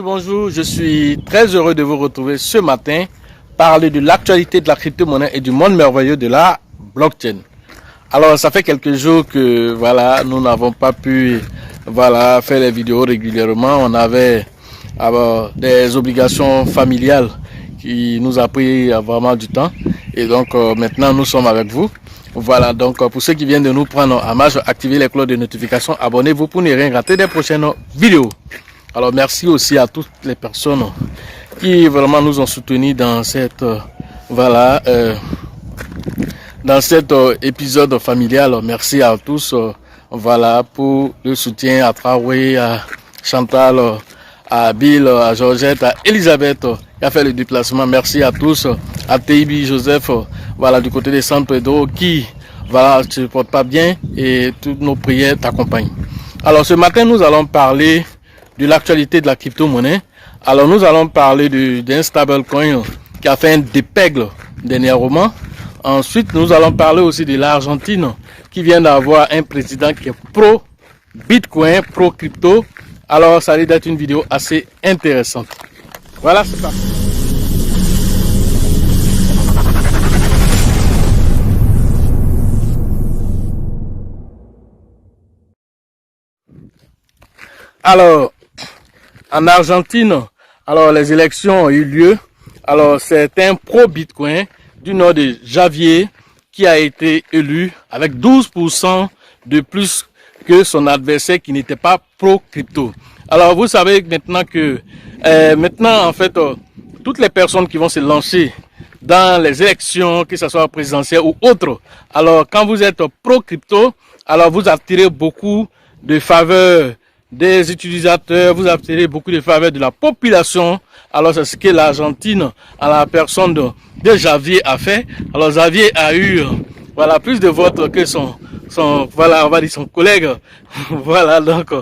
Bonjour, je suis très heureux de vous retrouver ce matin, parler de l'actualité de la crypto-monnaie et du monde merveilleux de la blockchain. Alors, ça fait quelques jours que voilà, nous n'avons pas pu faire les vidéos régulièrement. On avait des obligations familiales qui nous a pris vraiment du temps. Et donc, maintenant, nous sommes avec vous. Voilà, donc pour ceux qui viennent de nous prendre en marche, activez les cloches de notification, abonnez-vous pour ne rien rater des prochaines vidéos. Alors merci aussi à toutes les personnes qui vraiment nous ont soutenus dans cette épisode familial. Merci à tous pour le soutien, à Traoré, à Chantal, à Bill, à Georgette, à Elisabeth qui a fait le déplacement. Merci à tous, à Teibi, Joseph, du côté de San Pedro qui se porte pas bien et toutes nos prières t'accompagnent. Alors ce matin nous allons parler de l'actualité de la crypto-monnaie. Alors nous allons parler d'un stablecoin qui a fait un dépègle dernièrement. Ensuite, nous allons parler aussi de l'Argentine qui vient d'avoir un président qui est pro-Bitcoin, pro-crypto. Alors ça risque d'être une vidéo assez intéressante. Voilà, c'est ça. Alors, en Argentine, les élections ont eu lieu. Alors, c'est un pro-Bitcoin du nom de Javier qui a été élu avec 12% de plus que son adversaire qui n'était pas pro-crypto. Alors, vous savez maintenant que, toutes les personnes qui vont se lancer dans les élections, que ce soit présidentielles ou autres, alors quand vous êtes pro-crypto, alors vous attirez beaucoup de faveurs des utilisateurs, vous obtenez beaucoup de faveurs de la population. Alors c'est ce que l'Argentine, à la personne de Javier a fait. Alors Javier a eu plus de votes que son collègue. Donc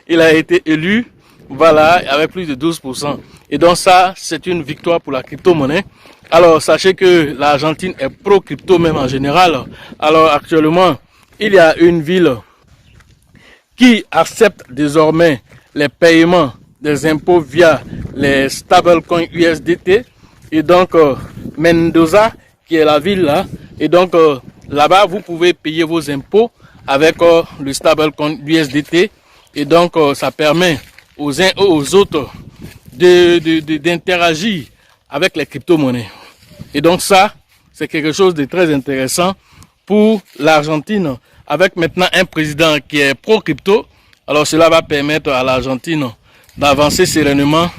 il a été élu avec plus de 12%. Et donc ça, c'est une victoire pour la crypto-monnaie. Alors sachez que l'Argentine est pro-crypto même en général. Alors actuellement, il y a une ville qui accepte désormais les paiements des impôts via les stablecoins USDT. Et donc, Mendoza, qui est la ville là, et donc là-bas, vous pouvez payer vos impôts avec le stablecoin USDT. Et donc, ça permet aux uns et aux autres d'interagir avec les crypto-monnaies. Et donc ça, c'est quelque chose de très intéressant pour l'Argentine, avec maintenant un président qui est pro-crypto. Alors cela va permettre à l'Argentine d'avancer sereinement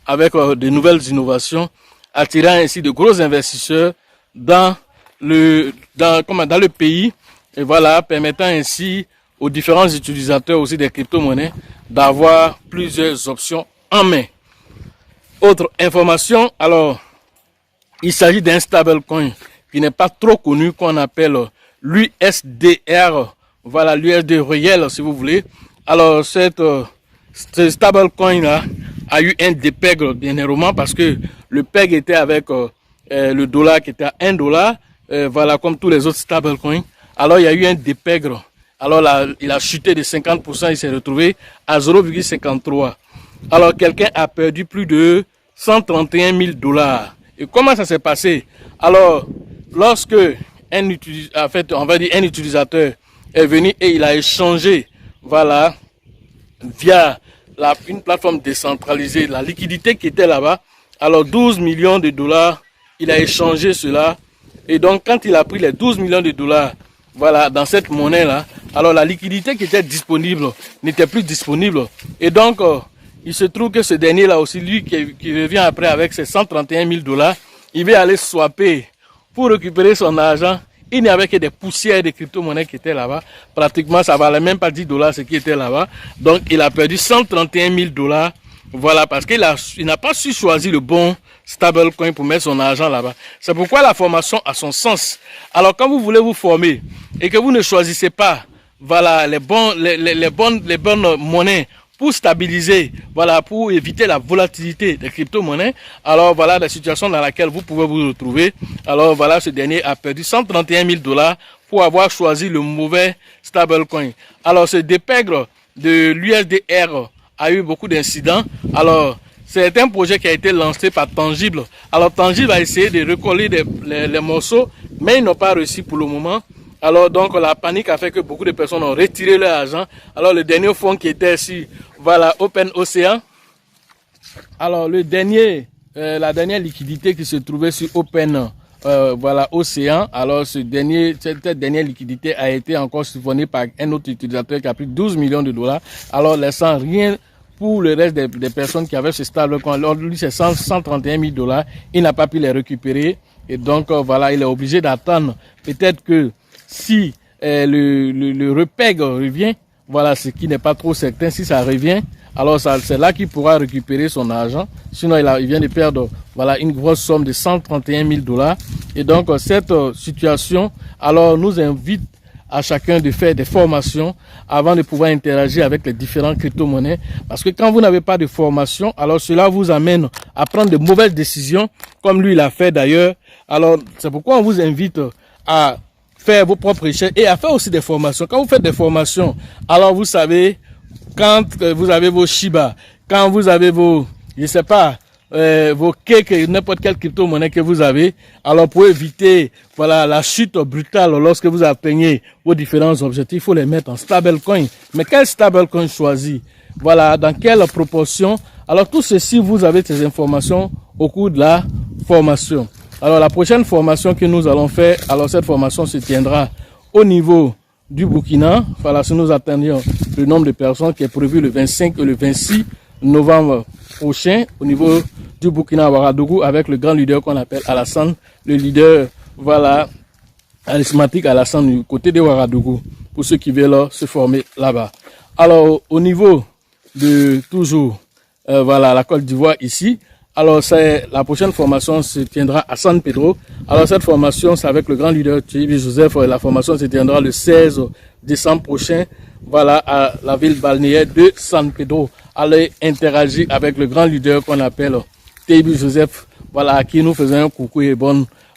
avec de nouvelles innovations, attirant ainsi de gros investisseurs dans le pays, et permettant ainsi aux différents utilisateurs aussi des crypto-monnaies d'avoir plusieurs options en main. Autre information, alors il s'agit d'un stablecoin qui n'est pas trop connu, qu'on appelle l'USDR, l'USD réel si vous voulez. Alors ce stablecoin là a eu un dépègle dernièrement parce que le peg était avec le dollar qui était à $1, comme tous les autres stablecoins. Alors il y a eu un dépègle. Alors là, il a chuté de 50%, il s'est retrouvé à 0,53. Alors quelqu'un a perdu plus de $131 000. Et comment ça s'est passé? Alors lorsque un utilisateur est venu et il a échangé via une plateforme décentralisée la liquidité qui était là-bas, alors 12 millions de dollars, il a échangé cela. Et donc quand il a pris les 12 millions de dollars, voilà, dans cette monnaie-là, alors la liquidité qui était disponible n'était plus disponible. Et donc, il se trouve que ce dernier-là aussi, lui qui revient après avec ses 131 000 $, il va aller swapper pour récupérer son argent. Il n'y avait que des poussières de crypto-monnaies qui étaient là-bas. Pratiquement, ça ne valait même pas 10 $ ce qui était là-bas. Donc, il a perdu 131 000 $. Voilà, parce qu'il n'a pas su choisir le bon stablecoin pour mettre son argent là-bas. C'est pourquoi la formation a son sens. Alors, quand vous voulez vous former et que vous ne choisissez pas, voilà, les bonnes monnaies pour stabiliser, voilà, pour éviter la volatilité des crypto-monnaies, alors voilà la situation dans laquelle vous pouvez vous retrouver. Alors voilà, ce dernier a perdu 131 000 $ pour avoir choisi le mauvais stablecoin. Alors ce dépègre de l'USDR a eu beaucoup d'incidents. Alors c'est un projet qui a été lancé par Tangible. Alors Tangible a essayé de recoller les morceaux, mais ils n'ont pas réussi pour le moment. Alors donc la panique a fait que beaucoup de personnes ont retiré leur argent. Alors le dernier fonds qui était ici, voilà, Open Ocean. Alors le dernier, la dernière liquidité qui se trouvait sur Open, voilà, Océan. Alors cette dernière liquidité a été encore siphonnée par un autre utilisateur qui a pris 12 millions de $. Alors laissant rien pour le reste des personnes qui avaient ce stablecoin. Alors lui c'est 131 000 $. Il n'a pas pu les récupérer et donc voilà, il est obligé d'attendre. Peut-être que si le repeg revient, voilà, ce qui n'est pas trop certain, si ça revient, alors c'est là qu'il pourra récupérer son argent. Sinon, il vient de perdre, voilà, une grosse somme de 131 000 $. Et donc, cette situation, alors, nous invite à chacun de faire des formations avant de pouvoir interagir avec les différentes crypto-monnaies. Parce que quand vous n'avez pas de formation, alors cela vous amène à prendre de mauvaises décisions, comme lui l'a fait d'ailleurs. Alors, c'est pourquoi on vous invite à faire vos propres recherches et à faire aussi des formations. Quand vous faites des formations, alors vous savez, quand vous avez vos Shiba, quand vous avez vos, je sais pas, vos cakes, n'importe quelle crypto-monnaie que vous avez, alors pour éviter, voilà, la chute brutale lorsque vous atteignez vos différents objectifs, il faut les mettre en stablecoin. Mais quel stablecoin choisir? Voilà, dans quelle proportion? Alors tout ceci, vous avez ces informations au cours de la formation. Alors la prochaine formation que nous allons faire, alors cette formation se tiendra au niveau du Burkina. Voilà, si nous attendions le nombre de personnes qui est prévu le 25 et le 26 novembre prochain au niveau du Burkina Ouagadougou avec le grand leader qu'on appelle Alassane, le leader, voilà, charismatique Alassane du côté de Ouagadougou, pour ceux qui veulent se former là-bas. Alors au niveau de toujours, voilà, la Côte d'Ivoire ici. Alors, la prochaine formation se tiendra à San Pedro. Alors, cette formation, c'est avec le grand leader Thierry Joseph. La formation se tiendra le 16 décembre prochain. Voilà, à la ville balnéaire de San Pedro. Allez interagir avec le grand leader qu'on appelle Thierry Joseph. Voilà, à qui nous faisons un coucou et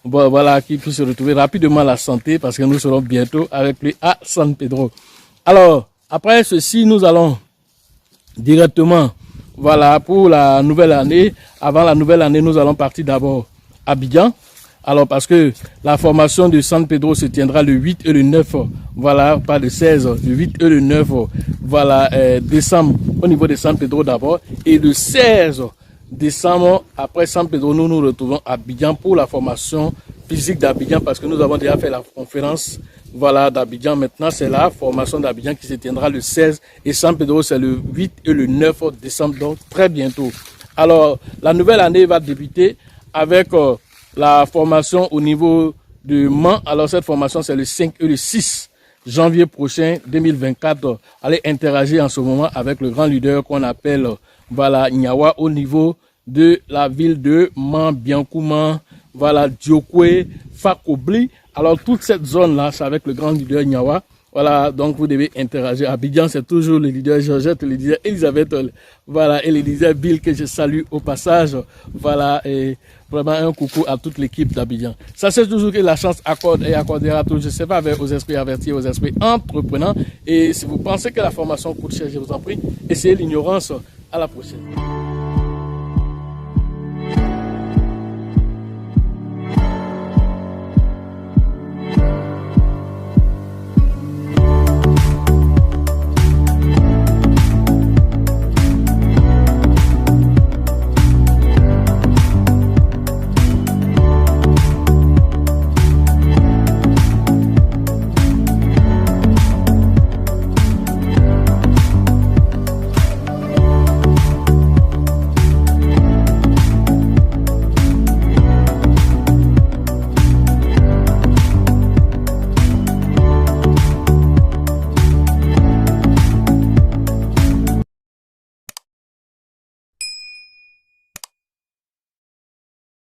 voilà, qui puisse se retrouver rapidement la santé parce que nous serons bientôt avec lui à San Pedro. Alors, après ceci, nous allons directement, voilà, pour la nouvelle année. Avant la nouvelle année, nous allons partir d'abord à Abidjan. Alors, parce que la formation de San Pedro se tiendra le 8 et le 9, voilà, pas le 16, le 8 et le 9, voilà, décembre, au niveau de San Pedro d'abord. Et le 16 décembre, après San Pedro, nous nous retrouvons à Abidjan pour la formation physique d'Abidjan, parce que nous avons déjà fait la conférence, voilà, d'Abidjan. Maintenant, c'est la formation d'Abidjan qui se tiendra le 16 et San Pedro, c'est le 8 et le 9 décembre, donc très bientôt. Alors, la nouvelle année va débuter avec la formation au niveau de Mans. Alors, cette formation, c'est le 5 et le 6 janvier prochain, 2024. Allez interagir en ce moment avec le grand leader qu'on appelle, voilà, Nyawa, au niveau de la ville de Mans, Biankouman, voilà, Diokwe, Fakobli. Alors, toute cette zone-là, c'est avec le grand leader Nyawa. Voilà, donc vous devez interagir. Abidjan, c'est toujours le leader Georgette, le leader Elisabeth, voilà, et le leader Bill que je salue au passage. Voilà, et vraiment un coucou à toute l'équipe d'Abidjan. Ça, c'est toujours que la chance accorde et accordera toujours, je sais pas, aux esprits avertis, aux esprits entreprenants. Et si vous pensez que la formation coûte cher, je vous en prie, essayez l'ignorance. À la prochaine.